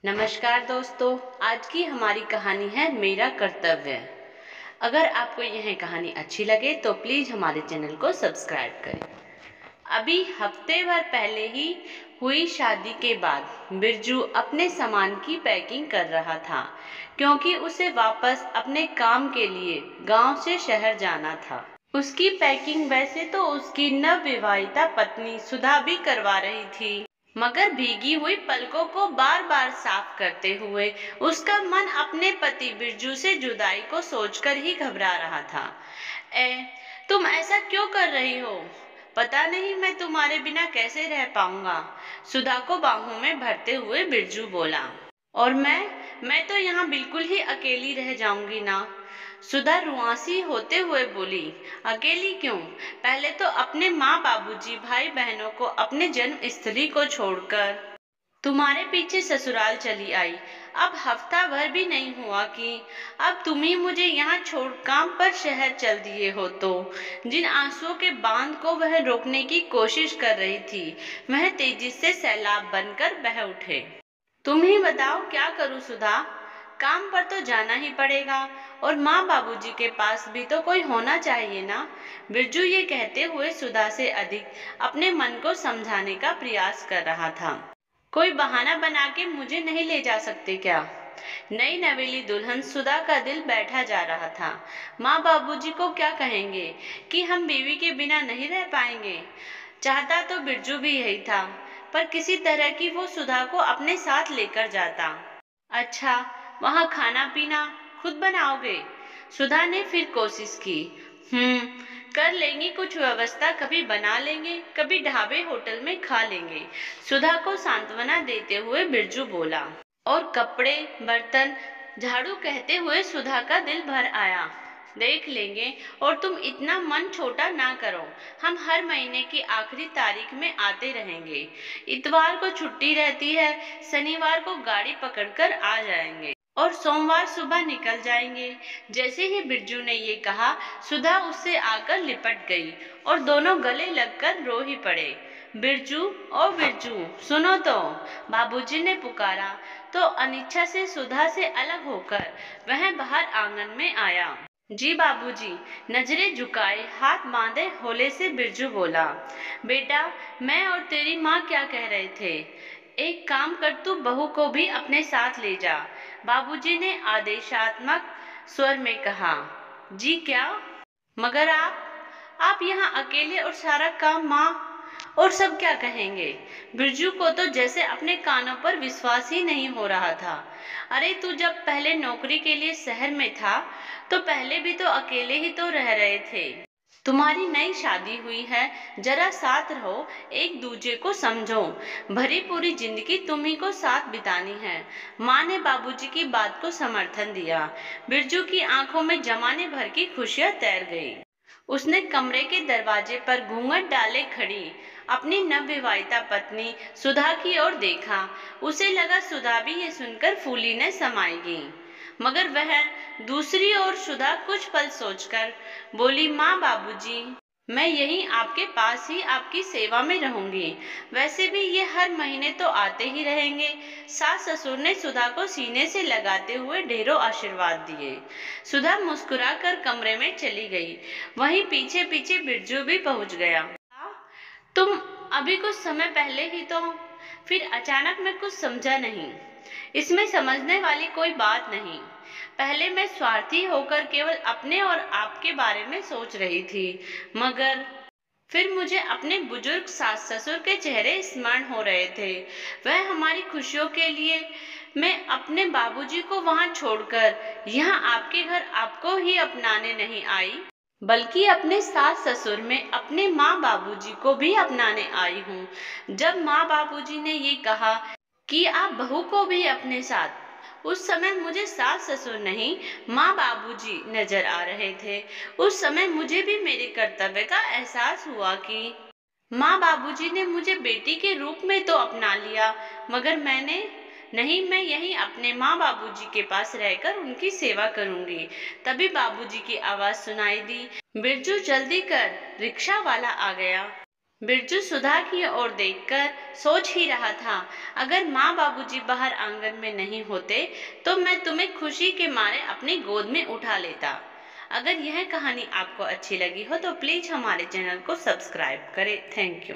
नमस्कार दोस्तों, आज की हमारी कहानी है मेरा कर्तव्य। अगर आपको यह कहानी अच्छी लगे तो प्लीज हमारे चैनल को सब्सक्राइब करें। अभी हफ्ते भर पहले ही हुई शादी के बाद बिरजू अपने सामान की पैकिंग कर रहा था, क्योंकि उसे वापस अपने काम के लिए गांव से शहर जाना था। उसकी पैकिंग वैसे तो उसकी नवविवाहिता पत्नी सुधा भी करवा रही थी, मगर भीगी हुई पलकों को बार बार साफ करते हुए उसका मन अपने पति बिरजू से जुदाई को सोचकर ही घबरा रहा था। तुम ऐसा क्यों कर रही हो? पता नहीं मैं तुम्हारे बिना कैसे रह पाऊंगा, सुधा को बाहों में भरते हुए बिरजू बोला। और मैं तो यहाँ बिल्कुल ही अकेली रह जाऊंगी ना, सुधा रुआंसी होते हुए बोली। अकेली क्यों? पहले तो अपने माँ बाबूजी भाई बहनों को अपने जन्म स्थली को छोड़कर तुम्हारे पीछे ससुराल चली आई। अब हफ्ता भर भी नहीं हुआ कि अब तुम ही मुझे यहाँ छोड़ काम पर शहर चल दिए हो। तो जिन आंसुओं के बांध को वह रोकने की कोशिश कर रही थी, वह तेजी से सैलाब बनकर बह उठे। तुम ही बताओ क्या करूं सुधा? काम पर तो जाना ही पड़ेगा, और माँ बाबूजी के पास भी तो कोई होना चाहिए ना। बिरजू ये कहते हुए सुधा से अधिक अपने मन को समझाने का प्रयास कर रहा था। कोई बहाना बना के मुझे नहीं ले जा सकते क्या? नई नवेली दुल्हन सुधा का दिल बैठा जा रहा था। माँ बाबूजी को क्या कहेंगे कि हम बीवी के बिना नहीं रह पाएंगे? चाहता तो बिरजू भी यही था, पर किसी तरह की वो सुधा को अपने साथ लेकर जाता। अच्छा, वहाँ खाना पीना खुद बनाओगे? सुधा ने फिर कोशिश की। कर लेंगे कुछ व्यवस्था, कभी बना लेंगे, कभी ढाबे होटल में खा लेंगे, सुधा को सांत्वना देते हुए बिरजू बोला। और कपड़े बर्तन झाड़ू कहते हुए सुधा का दिल भर आया। देख लेंगे, और तुम इतना मन छोटा ना करो। हम हर महीने की आखिरी तारीख में आते रहेंगे। इतवार को छुट्टी रहती है, शनिवार को गाड़ी पकड़कर आ जाएंगे और सोमवार सुबह निकल जाएंगे। जैसे ही बिरजू ने ये कहा, सुधा उससे आकर लिपट गई और दोनों गले लगकर रो ही पड़े। बिरजू, ओ बिरजू, सुनो तो, बाबूजी ने पुकारा। तो अनिच्छा से सुधा से अलग होकर वह बाहर आंगन में आया। जी बाबूजी, नजरें झुकाए हाथ बांधे होले से बिरजू बोला। बेटा, मैं और तेरी माँ क्या कह रहे थे? एक काम कर, तू बहू को भी अपने साथ ले जा, बाबूजी ने आदेशात्मक स्वर में कहा। जी क्या? मगर आप यहाँ अकेले, और सारा काम माँ और सब क्या कहेंगे? बिरजू को तो जैसे अपने कानों पर विश्वास ही नहीं हो रहा था। अरे तू जब पहले नौकरी के लिए शहर में था, तो पहले भी तो अकेले ही तो रह रहे थे। तुम्हारी नई शादी हुई है, जरा साथ रहो, एक दूजे को समझो। भरी पूरी जिंदगी तुम्ही को साथ बितानी है। माँ ने बाबूजी की बात को समर्थन दिया। बिरजू की आंखों में जमाने भर की खुशियां तैर गई। उसने कमरे के दरवाजे पर घूंघट डाले खड़ी अपनी नवविवाहिता पत्नी सुधा की ओर देखा। उसे लगा सुधा भी ये सुनकर फूली न समाएगी, मगर वह दूसरी ओर सुधा कुछ पल सोचकर बोली, माँ बाबूजी, मैं यहीं आपके पास ही आपकी सेवा में रहूंगी। वैसे भी ये हर महीने तो आते ही रहेंगे। सास ससुर ने सुधा को सीने से लगाते हुए ढेरों आशीर्वाद दिए। सुधा मुस्कुराकर कमरे में चली गई। वहीं पीछे पीछे बिरजू भी पहुंच गया। तुम अभी कुछ समय पहले ही तो, फिर अचानक मैं कुछ समझा नहीं। इसमें समझने वाली कोई बात नहीं। पहले मैं स्वार्थी होकर केवल अपने और आपके बारे में सोच रही थी, मगर फिर मुझे अपने बुजुर्ग सास ससुर के चेहरे स्मरण हो रहे थे। वह हमारी खुशियों के लिए मैं अपने बाबूजी को वहां छोड़कर यहाँ आपके घर आपको ही अपनाने नहीं आई, बल्कि अपने सास ससुर में अपने माँ बाबूजी को भी अपनाने आई हूँ। जब माँ बाबूजी ने ये कहा कि आप बहू को भी अपने साथ, उस समय मुझे सास ससुर नहीं, माँ बाबूजी नजर आ रहे थे। उस समय मुझे भी मेरे कर्तव्य का एहसास हुआ कि माँ बाबूजी ने मुझे बेटी के रूप में तो अपना लिया, मगर मैंने नहीं, मैं यहीं अपने माँ बाबूजी के पास रहकर उनकी सेवा करूंगी। तभी बाबूजी की आवाज सुनाई दी, बिरजू जल्दी कर, रिक्शा वाला आ गया। बिरजू सुधा की ओर देखकर सोच ही रहा था, अगर माँ बाबूजी बाहर आंगन में नहीं होते तो मैं तुम्हें खुशी के मारे अपनी गोद में उठा लेता। अगर यह कहानी आपको अच्छी लगी हो तो प्लीज़ हमारे चैनल को सब्सक्राइब करें। Thank you.